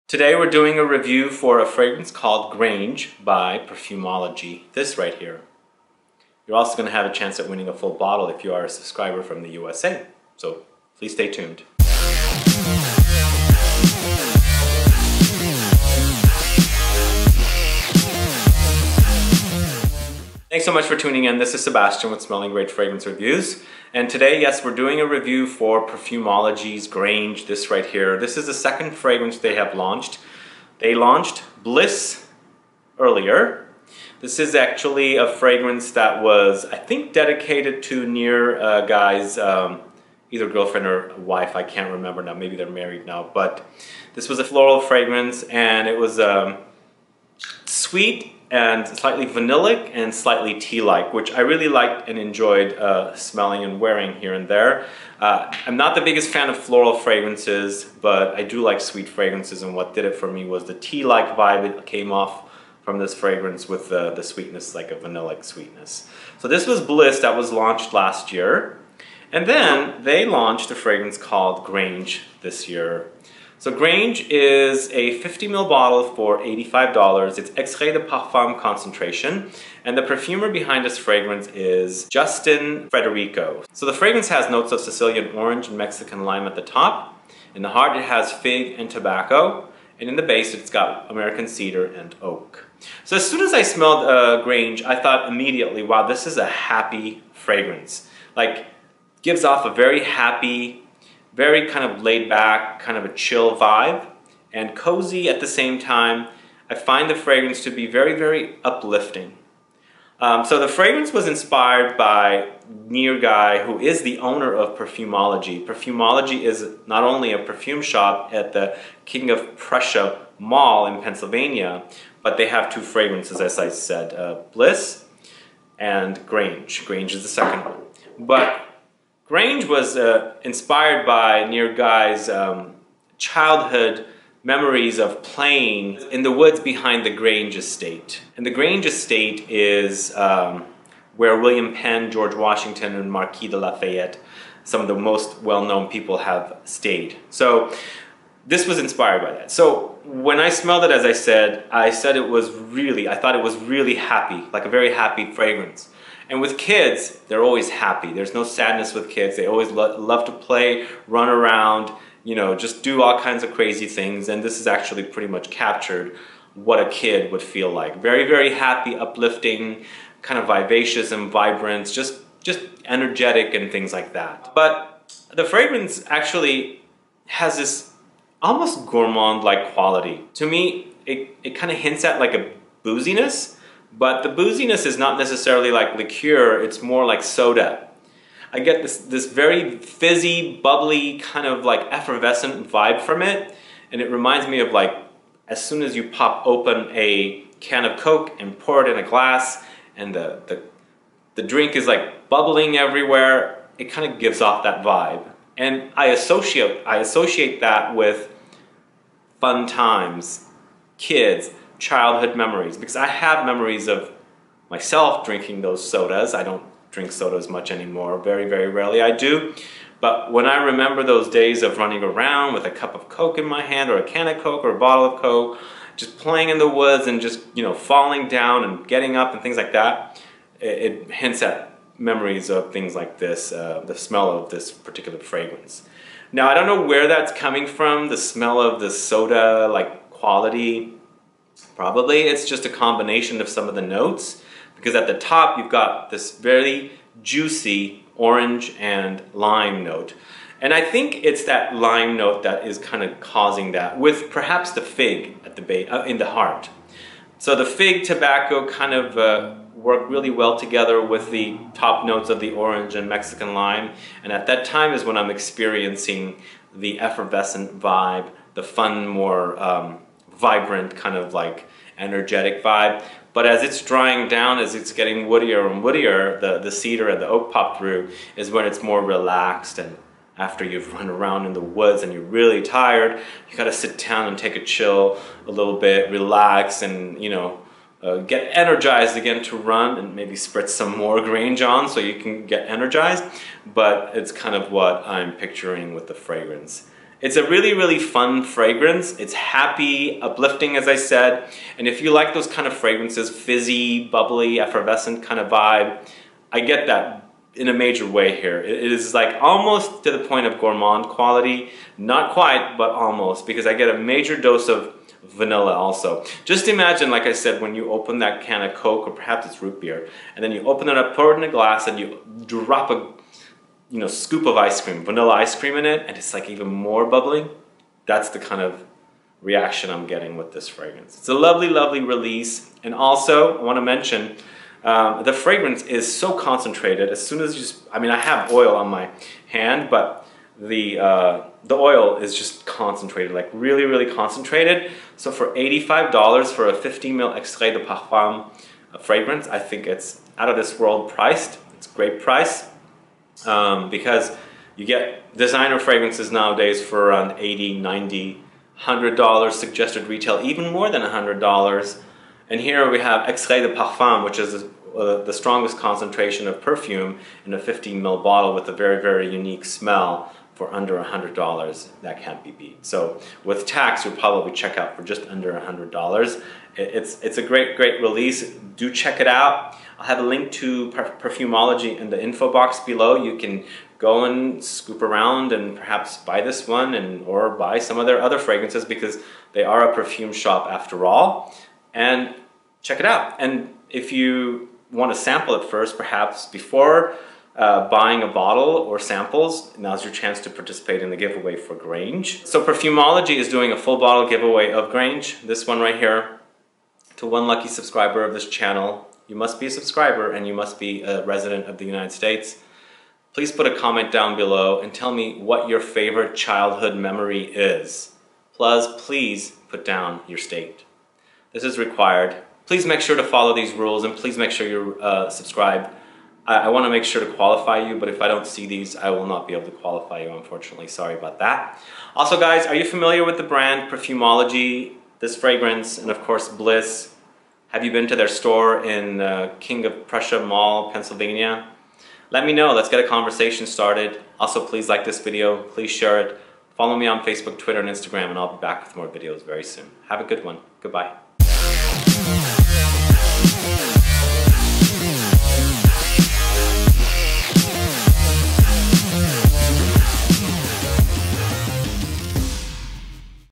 Today we're doing a review for a fragrance called Grange by Perfumology, this right here. You're also going to have a chance at winning a full bottle if you are a subscriber from the USA, so please stay tuned. Thanks so much for tuning in. This is Sebastian with Smelling Great Fragrance Reviews. And today, yes, we're doing a review for Perfumology's Grange, this right here. This is the second fragrance they have launched. They launched Bliss earlier. This is actually a fragrance that was, I think, dedicated to Nir Guy's either girlfriend or wife. I can't remember now. Maybe they're married now. But this was a floral fragrance, and it was sweet and slightly vanillic and slightly tea-like, which I really liked and enjoyed smelling and wearing here and there. I'm not the biggest fan of floral fragrances, but I do like sweet fragrances, and what did it for me was the tea-like vibe that came off from this fragrance with the sweetness, like a vanillic sweetness. So this was Bliss that was launched last year, and then they launched a fragrance called Grange this year. So Grange is a 50 ml bottle for $85. It's Extrait de Parfum concentration, and the perfumer behind this fragrance is Justin Frederico. So the fragrance has notes of Sicilian orange and Mexican lime at the top. In the heart it has fig and tobacco, and in the base it's got American cedar and oak. So as soon as I smelled Grange, I thought immediately, wow, this is a happy fragrance. Like, gives off a very happy, very kind of laid back, kind of a chill vibe, and cozy at the same time. I find the fragrance to be very, very uplifting. So the fragrance was inspired by Nir Guy, who is the owner of Perfumology. Perfumology is not only a perfume shop at the King of Prussia Mall in Pennsylvania, but they have two fragrances, as I said, Bliss and Grange. Grange is the second one. But Grange was inspired by Nir Guy's childhood memories of playing in the woods behind the Grange Estate. And the Grange Estate is where William Penn, George Washington, and Marquis de Lafayette, some of the most well-known people, have stayed. So this was inspired by that. So when I smelled it, as I said it was really, I thought it was really happy, like a very happy fragrance. And with kids, they're always happy. There's no sadness with kids. They always love to play, run around, you know, just do all kinds of crazy things. And this is actually pretty much captured what a kid would feel like. Very, very happy, uplifting, kind of vivacious and vibrant, just energetic and things like that. But the fragrance actually has this almost gourmand-like quality. To me, it kind of hints at like a booziness. But the booziness is not necessarily like liqueur, it's more like soda. I get this very fizzy, bubbly, kind of like effervescent vibe from it. And it reminds me of like, as soon as you pop open a can of Coke and pour it in a glass, and the drink is like bubbling everywhere, it kind of gives off that vibe. And I associate that with fun times, kids, childhood memories, because I have memories of myself drinking those sodas. I don't drink sodas much anymore, very, very rarely I do. But when I remember those days of running around with a cup of Coke in my hand, or a can of Coke, or a bottle of Coke, just playing in the woods and just, you know, falling down and getting up and things like that, it hints at memories of things like this, the smell of this particular fragrance. Now, I don't know where that's coming from, the smell of the soda-like quality. Probably it's just a combination of some of the notes, because at the top you've got this very juicy orange and lime note. And I think it's that lime note that is kind of causing that, with perhaps the fig at the base, in the heart. So the fig tobacco kind of work really well together with the top notes of the orange and Mexican lime. And at that time is when I'm experiencing the effervescent vibe, the fun, more vibrant, kind of like energetic vibe. But as it's drying down, as it's getting woodier and woodier, the cedar and the oak pop through, is when it's more relaxed. And after you've run around in the woods and you're really tired, you gotta sit down and take a chill a little bit, relax, and, you know, get energized again to run, and maybe spritz some more Grange on so you can get energized. But it's kind of what I'm picturing with the fragrance. It's a really, really fun fragrance. It's happy, uplifting, as I said. And if you like those kind of fragrances, fizzy, bubbly, effervescent kind of vibe, I get that in a major way here. It is like almost to the point of gourmand quality. Not quite, but almost, because I get a major dose of vanilla also. Just imagine, like I said, when you open that can of Coke, or perhaps it's root beer, and then you open it up, pour it in a glass, and you drop a scoop of ice cream, vanilla ice cream in it, and it's like even more bubbly. That's the kind of reaction I'm getting with this fragrance. It's a lovely, lovely release. And also, I want to mention, the fragrance is so concentrated. As soon as I have oil on my hand, but the oil is just concentrated, like really, really concentrated. So for $85 for a 50 ml Extrait de Parfum fragrance, I think it's out of this world priced. It's a great price. Because you get designer fragrances nowadays for around $80, $90, $100 suggested retail, even more than $100. And here we have Extrait de Parfum, which is the strongest concentration of perfume in a 15 ml bottle with a very, very unique smell for under $100. That can't be beat. So with tax, you'll probably check out for just under $100. It's a great, great release. Do check it out. I'll have a link to Perfumology in the info box below. You can go and scoop around and perhaps buy this one or buy some of their other fragrances, because they are a perfume shop after all. And check it out. And if you want to sample it first, perhaps before buying a bottle or samples, now's your chance to participate in the giveaway for Grange. So Perfumology is doing a full bottle giveaway of Grange, this one right here, to one lucky subscriber of this channel. You must be a subscriber and you must be a resident of the United States. Please put a comment down below and tell me what your favorite childhood memory is. Plus, please put down your state. This is required. Please make sure to follow these rules, and please make sure you're subscribed. I want to make sure to qualify you, but if I don't see these, I will not be able to qualify you, unfortunately. Sorry about that. Also, guys, are you familiar with the brand Perfumology, this fragrance, and of course Bliss? Have you been to their store in King of Prussia Mall, Pennsylvania? Let me know. Let's get a conversation started. Also, please like this video. Please share it. Follow me on Facebook, Twitter, and Instagram, and I'll be back with more videos very soon. Have a good one. Goodbye.